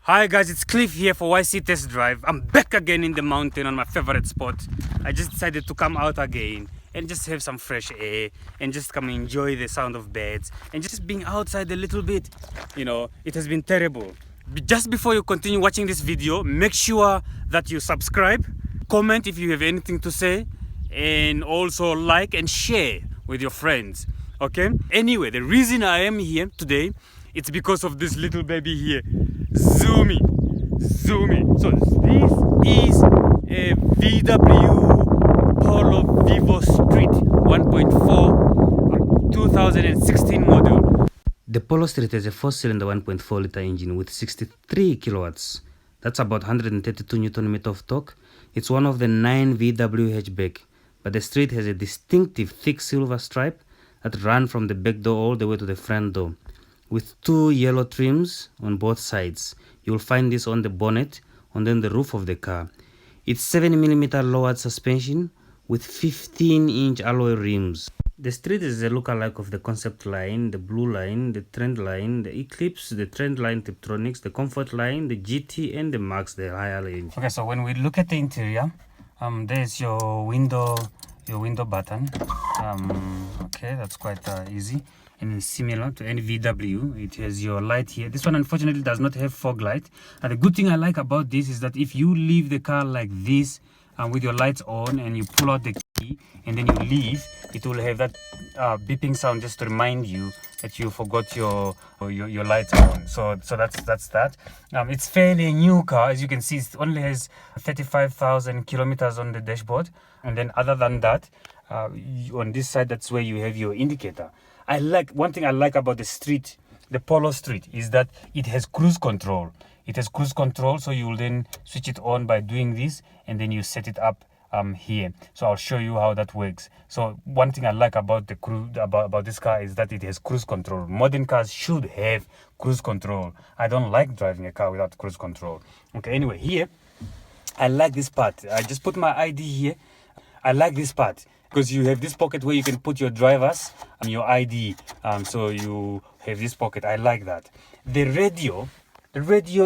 Hi guys, it's Cliff here for YC Test Drive. I'm back again in the mountain on my favorite spot. I just decided to come out again and just have some fresh air and just come enjoy the sound of birds and just being outside a little bit. You know, it has been terrible. Just before you continue watching this video, make sure that you subscribe, comment if you have anything to say, and also like and share with your friends. Okay? Anyway, the reason I am here today, it's because of this little baby here. Zoomy. So this is a VW Polo Vivo Street 1.4 2016 model. The Polo Street has a 4-cylinder 1.4 liter engine with 63 kilowatts. That's about 132 Newton meter of torque. It's one of the 9 VW hatchback, but the Street has a distinctive thick silver stripe that run from the back door all the way to the front door, with 2 yellow trims on both sides. You'll find this on the bonnet and then the roof of the car. It's 7mm lowered suspension with 15-inch alloy rims. The Street is a lookalike of the Concept line, the Blue line, the Trend line, the Eclipse, the Trend line Tiptronics, the Comfort line, the GT, and the Max, the higher range. Okay, so when we look at the interior, there's your window button. Okay, that's quite easy. And it's similar to any VW. It has your light here. This one unfortunately does not have fog light. And the good thing I like about this is that if you leave the car like this with your lights on and you pull out the key and then you leave, it will have that beeping sound just to remind you that you forgot your lights on. So that's that. It's fairly a new car. As you can see, it only has 35,000 kilometers on the dashboard. And then other than that, on this side, that's where you have your indicator. One thing I like about the Polo Street, is that it has cruise control. It has cruise control, so you will then switch it on by doing this, and then you set it up here. So I'll show you how that works. So one thing I like about this car is that it has cruise control. Modern cars should have cruise control. I don't like driving a car without cruise control. Okay, anyway, here I like this part. I just put my ID here. I like this part because you have this pocket where you can put your drivers and your ID. So you have this pocket. I like that. The radio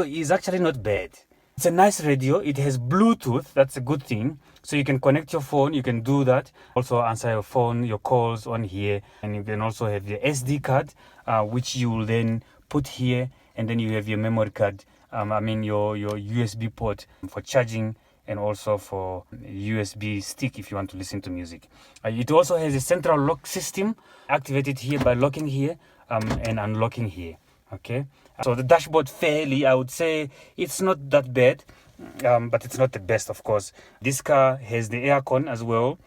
is actually not bad. It's a nice radio. It has Bluetooth. That's a good thing. So you can connect your phone. You can do that. Also answer your phone, your calls on here. And you can also have your SD card, which you will then put here. And then you have your memory card. Your USB port for charging, and also for USB stick if you want to listen to music. It also has a central lock system, activated here by locking here and unlocking here. Okay, so the dashboard, fairly, I would say it's not that bad, but it's not the best, of course. This car has the aircon as well,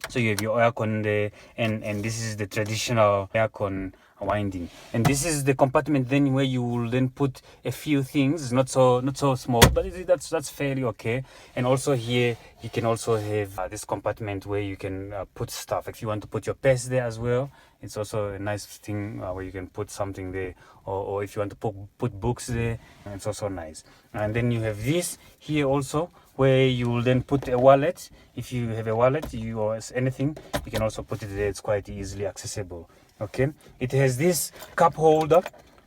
so you have your aircon there, and this is the traditional aircon winding, and this is the compartment then where you will then put a few things. Not so small, but that's fairly okay. And also here you can also have this compartment where you can put stuff. If you want to put your purse there as well, it's also a nice thing where you can put something there, or if you want to put books there, it's also nice. And then you have this here also, where you will then put a wallet. If you have a wallet, or anything, you can also put it there. It's quite easily accessible. Okay, it has this cup holder,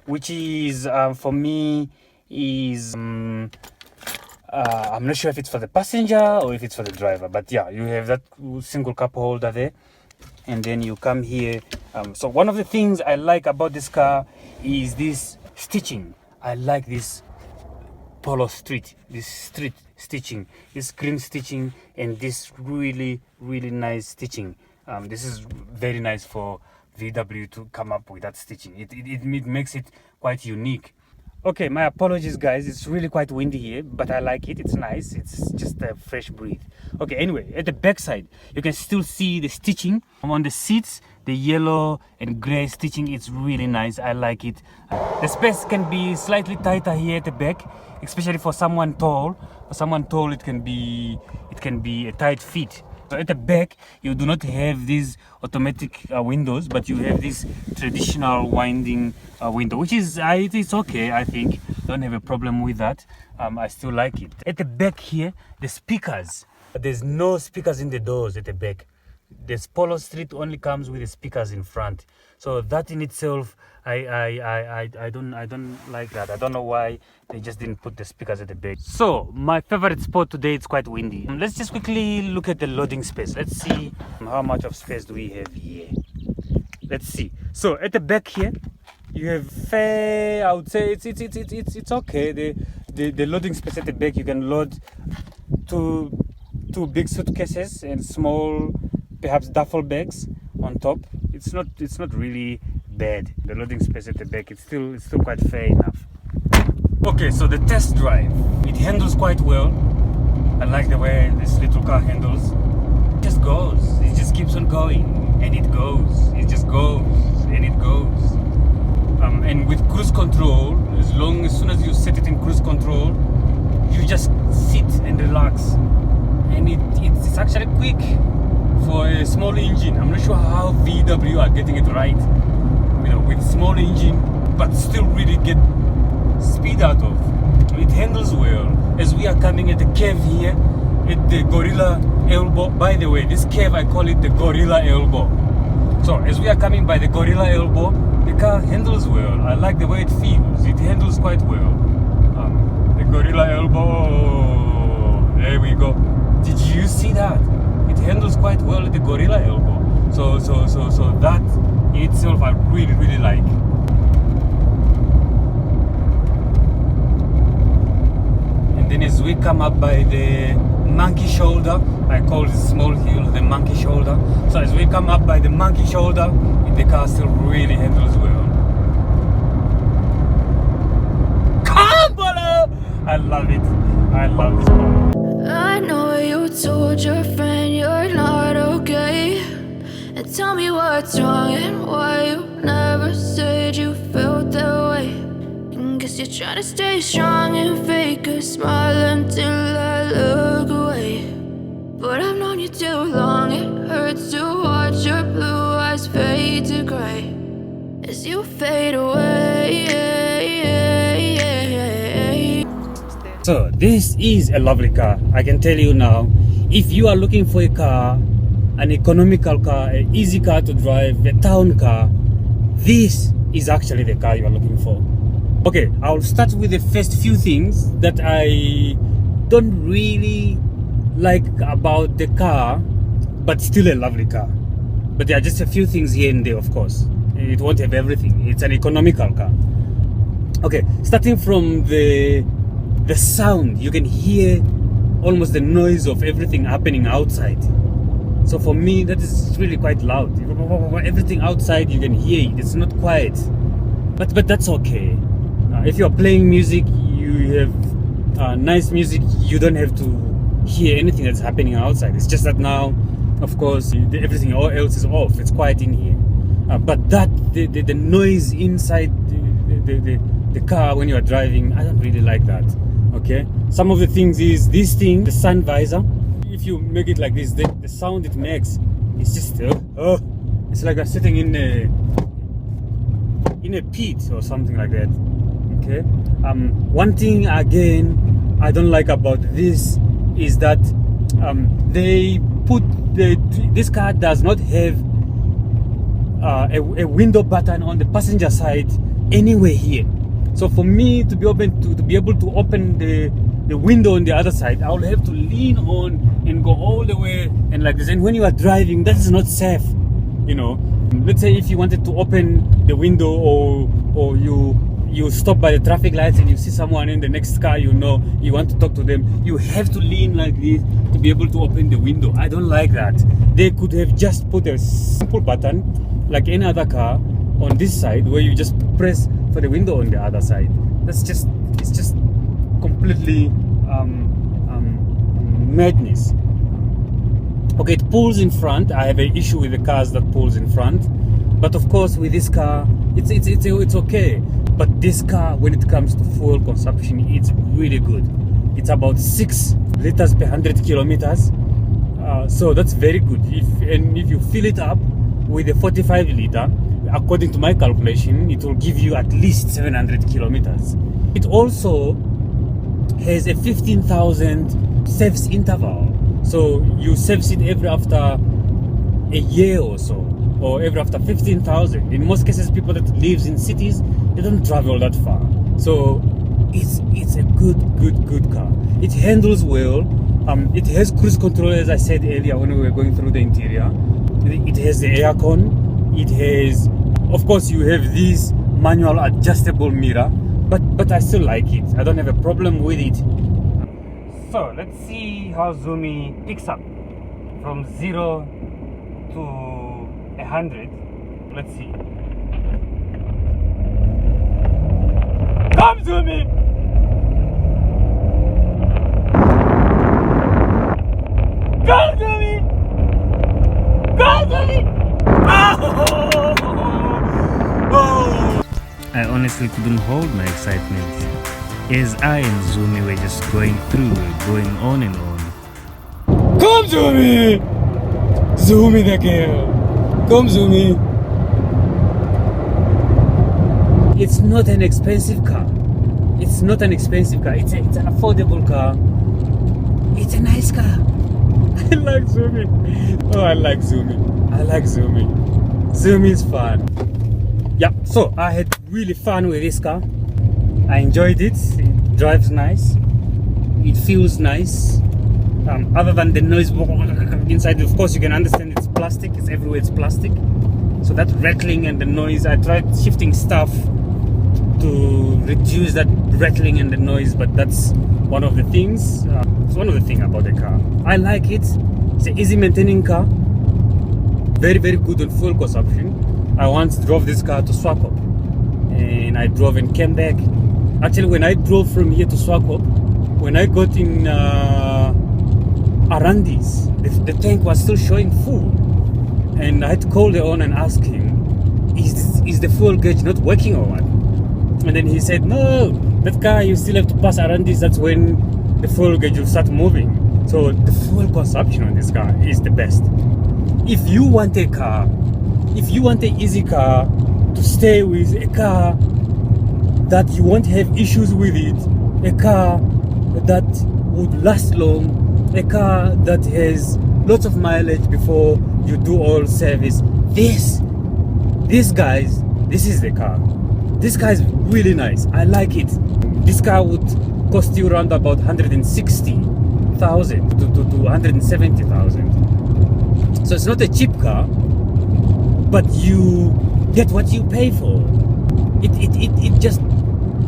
which is for me is I'm not sure if it's for the passenger or if it's for the driver, but yeah, you have that single cup holder there. And then you come here. So one of the things I like about this car is this stitching. I like this Polo Street, this street stitching, this green stitching, and this really nice stitching. This is very nice for VW to come up with that stitching. It makes it quite unique. Okay, my apologies guys, it's really quite windy here, but I like it. It's nice. It's just a fresh breeze. Okay, anyway, at the back side you can still see the stitching on the seats, the yellow and gray stitching. It's really nice. I like it. The space can be slightly tighter here at the back, especially for someone tall. For someone tall, it can be a tight fit. So at the back, you do not have these automatic windows, but you have this traditional winding window, which is it's okay. I think don't have a problem with that. I still like it. At the back here, the speakers. There's no speakers in the doors at the back. This Polo Street only comes with the speakers in front. So that in itself I don't like that. I don't know why they just didn't put the speakers at the back. So my favorite spot today, it's quite windy. Let's just quickly look at the loading space. Let's see how much of space do we have here. Let's see. So at the back here, you have fair. I would say it's okay. The loading space at the back, you can load two big suitcases and small, perhaps duffel bags on top. It's not really bad. The loading space at the back, it's still quite fair enough. Okay, so the test drive, it handles quite well. I like the way this little car handles. It just goes. It just keeps on going, and it goes. It just goes, and it goes. And with cruise control, as soon as you set it in cruise control, you just sit and relax, and it's actually quick for a small engine. I'm not sure how VW are getting it right, with small engine, but still really get speed out of. It handles well. As we are coming at the cave here, at the Gorilla Elbow. By the way, this cave, I call it the Gorilla Elbow. So as we are coming by the Gorilla Elbow, the car handles well. I like the way it feels. It handles quite well. The Gorilla Elbow. There we go. Did you see that? It handles quite well at the Gorilla Elbow. So that in itself I really like. And then as we come up by the monkey shoulder, I call this small hill the monkey shoulder. So as we come up by the monkey shoulder, the car still really handles well. Kambola! I love it. I love this car. I know you told your friend you're not okay, and tell me what's wrong and why you never said you felt that way. And guess you're trying to stay strong and fake a smile until I look away. But I've known you too long, it hurts to watch your blue eyes fade to gray as you fade away. So this is a lovely car. I can tell you now, if you are looking for a car, an economical car, an easy car to drive, a town car, this is actually the car you are looking for. Okay, I'll start with the first few things that I don't really like about the car, but still a lovely car. But there are just a few things here and there, of course. It won't have everything. It's an economical car. Okay, starting from the sound, you can hear almost the noise of everything happening outside. So for me, that is really quite loud. Everything outside, you can hear it. It's not quiet, but that's okay. If you are playing music, you have nice music, you don't have to hear anything that's happening outside. It's just that now, of course, everything else is off. It's quiet in here. But the noise inside the car when you are driving, I don't really like that. Okay, some of the things is this thing, the sun visor. If you make it like this, the sound it makes, it's just it's like you're sitting in a pit or something like that. Okay. One thing again I don't like about this is that they put this car does not have a window button on the passenger side anywhere here. So for me to be able to open the window on the other side, I will have to lean on and go all the way and like this. And when you are driving, that is not safe. Let's say if you wanted to open the window or you stop by the traffic lights and you see someone in the next car, you want to talk to them, you have to lean like this to be able to open the window. I don't like that. They could have just put a simple button like any other car on this side where you just press for the window on the other side. It's just completely madness. Okay, it pulls in front. I have an issue with the cars that pulls in front, but of course with this car it's okay. But this car, when it comes to fuel consumption, it's really good. It's about 6 liters per 100 kilometers. So that's very good. If you fill it up with a 45 liter, according to my calculation, it will give you at least 700 kilometers. It also has a 15,000 service interval. So you service it every after a year or so. or every after 15,000. In most cases, people that lives in cities, they don't travel that far. So it's a good car. It handles well. It has cruise control, as I said earlier when we were going through the interior. It has the aircon. It has, of course, you have this manual adjustable mirror, but I still like it. I don't have a problem with it. So let's see how Zoomy picks up from 0 to 100. Let's see. Come Zoomy! Go Zoomy! Go Zoomy! Oh! I honestly couldn't hold my excitement as I and Zoomy were just going on and on. Come Zoomy! Zoomy the girl! Come Zoomy! It's not an expensive car. It's not an expensive car. It's an affordable car. It's a nice car. I like Zoomy. Oh, I like Zoomy. I like Zoomy. Zoomy is fun. Yeah, so I had really fun with this car. I enjoyed it. It drives nice. It feels nice. Other than the noise inside, of course, you can understand it's plastic. It's everywhere. It's plastic. So that rattling and the noise, I tried shifting stuff to reduce that rattling and the noise, but that's one of the things. It's one of the things about the car. I like it. It's an easy maintaining car. Very good on fuel consumption. I once drove this car to Swakop, and I drove and came back. Actually, when I drove from here to Swakop, when I got in Arandis, the tank was still showing full, and I had to call the owner and ask him, is the fuel gauge not working or what? And then he said, no, that car you still have to pass Arandis. That's when the fuel gauge will start moving. So the fuel consumption on this car is the best. If you want a car, if you want an easy car to stay with, a car that you won't have issues with it, a car that would last long, a car that has lots of mileage before you do all service, this is the car. This car is really nice. I like it. This car would cost you around about 160,000 to 170,000. So it's not a cheap car, but you get what you pay for. It just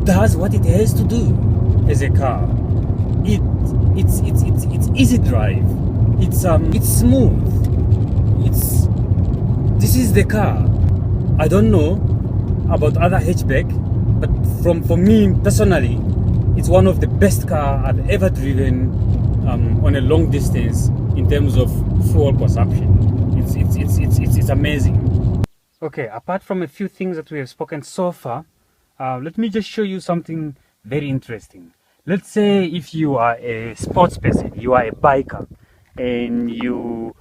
does what it has to do as a car. It's easy drive. It's smooth. This is the car. I don't know about other hatchback, but for me personally, it's one of the best car I've ever driven on a long distance in terms of fuel consumption. It's amazing. Okay, apart from a few things that we have spoken so far, let me just show you something very interesting. Let's say if you are a sports person, you are a biker, and you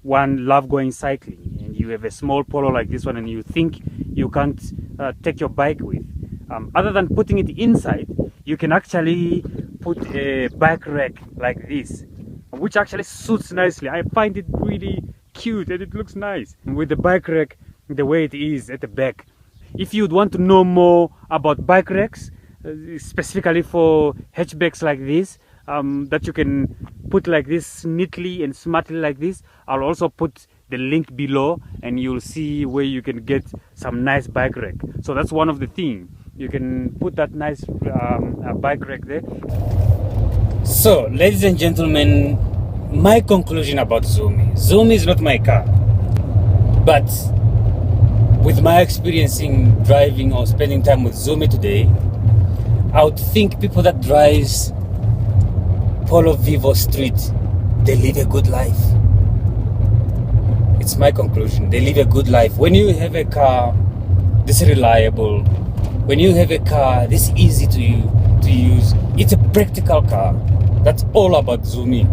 love going cycling, and you have a small Polo like this one, and you think you can't take your bike with. Other than putting it inside, you can actually put a bike rack like this, which actually suits nicely. I find it really cute and it looks nice. With the bike rack the way it is at the back. If you'd want to know more about bike racks, specifically for hatchbacks like this, that you can put like this neatly and smartly like this, I'll also put the link below and you'll see where you can get some nice bike rack. So that's one of the things. You can put that nice bike rack there. So, ladies and gentlemen, my conclusion about Zoomy. Zoomy is not my car, but with my experience in driving or spending time with Zoomy today, I would think people that drives Polo Vivo Street, they live a good life. It's my conclusion. They live a good life. When you have a car this reliable, when you have a car this easy to use, it's a practical car. That's all about Zoomy.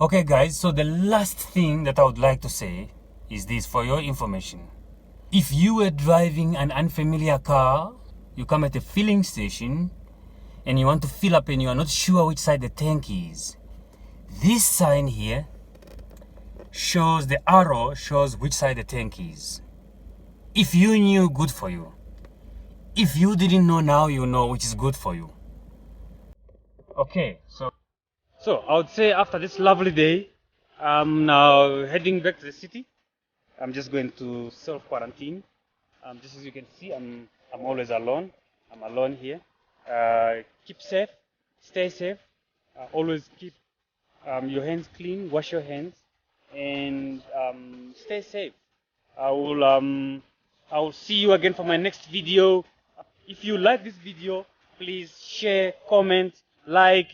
Okay guys, so the last thing that I would like to say is this for your information. If you were driving an unfamiliar car, you come at a filling station and you want to fill up and you are not sure which side the tank is, this sign here shows, the arrow shows which side the tank is. If you knew, good for you. If you didn't know, now you know, which is good for you. Okay, so I would say after this lovely day, I'm now heading back to the city. I'm just going to self-quarantine. Just as you can see, I'm always alone. I'm alone here. Keep safe, stay safe. Always keep your hands clean, wash your hands, and stay safe. I will see you again for my next video. If you like this video, please share, comment, like.